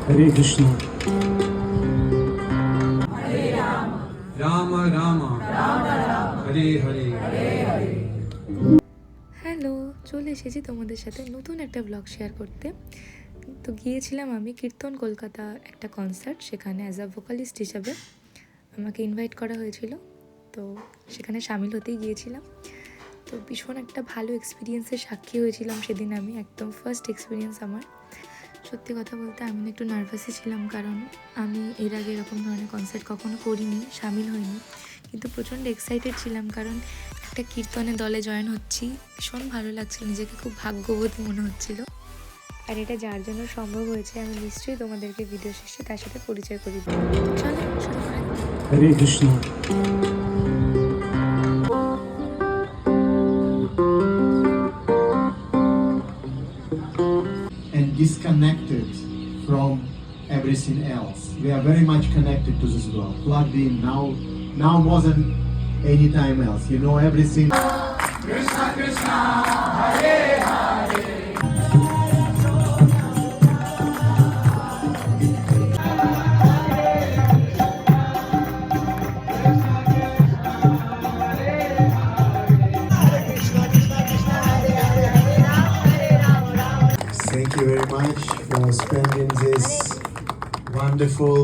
हरे Krishna Ram Ram Hare Hare. Hello, চলে এসেছি তোমাদের সাথে নতুন একটা ব্লগ শেয়ার করতে। তো গিয়েছিলাম আমি কীর্তন কলকাতা একটা কনসার্ট, সেখানে অ্যাজ আ ভোকালিস্ট হিসাবে আমাকে ইনভাইট করা হয়েছিল। তো সেখানে সামিল হতেই গিয়েছিলাম। তো ভীষণ একটা ভালো এক্সপিরিয়েন্সের সাক্ষী হয়েছিলাম সেদিন। আমি একদম ফার্স্ট এক্সপিরিয়েন্স আমার। সত্যি কথা বলতে আমি একটু নার্ভাসই ছিলাম, কারণ আমি এর আগে এরকম ধরনের কনসার্ট কখনো করিনি, সামিল হইনি। কিন্তু প্রচণ্ড এক্সাইটেড ছিলাম, কারণ একটা কীর্তনের দলে জয়েন হচ্ছি। ভীষণ ভালো লাগছিল, নিজেকে খুব ভাগ্যবতী মনে হচ্ছিল। আর এটা যার জন্য সম্ভব হয়েছে আমি নিশ্চয়ই তোমাদেরকে ভিডিও শেষে তার সাথে পরিচয় করিয়ে দেবো। চলো শুরু করা যাক। हरे Krishna and disconnected from everything else. We are very much connected to this world, plugged in now more than any time else. You know everything. Krishna Krishna Hare Hare. Thank you very much for spending this wonderful.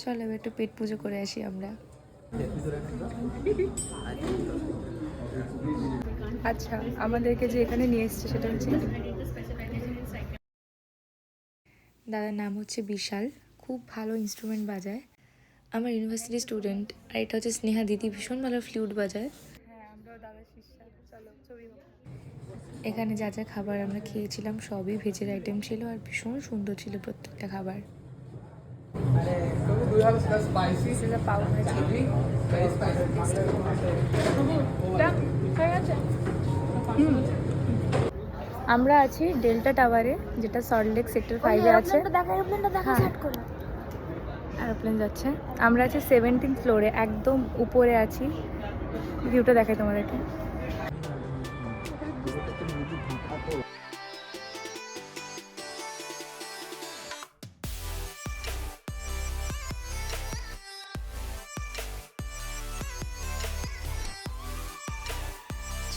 চলো এবার একটু পেট পুজো করে আসি আমরা। আচ্ছা, আমাদেরকে যে এখানে নিয়ে এসছে সেটা হচ্ছে, দাদার নাম হচ্ছে বিশাল, খুব ভালো ইনস্ট্রুমেন্ট বাজায়, আমার ইউনিভার্সিটি স্টুডেন্ট। আর এটা হচ্ছে স্নেহা দিদি, ভীষণ ভালো ফ্লুট বাজায়। এখানে যা যা খাবার আমরা খেয়েছিলাম সবই ভেজের আইটেম ছিল, আর ভীষণ সুন্দর ছিল প্রত্যেকটা খাবার। আমরা আছি ডেল্টা টাওয়ারে, যেটা সল্টলেক সেক্টর 5-এ আছে। এরোপ্লেন যাচ্ছে। আমরা আছি 17th ফ্লোরে, একদম উপরে আছি। ভিউটা দেখাই তোমাদেরকে।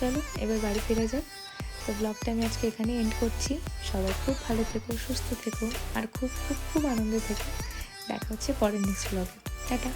চলো এবার বাড়ি ফিরে যাক। তো ব্লগটা আমি আজকে এখানে এন্ড করছি। সবাই খুব ভালো থেকো, সুস্থ থেকো, আর খুব খুব খুব আনন্দে থেকো। দেখা হচ্ছে পরের নেক্সট ব্লগে। টাটা।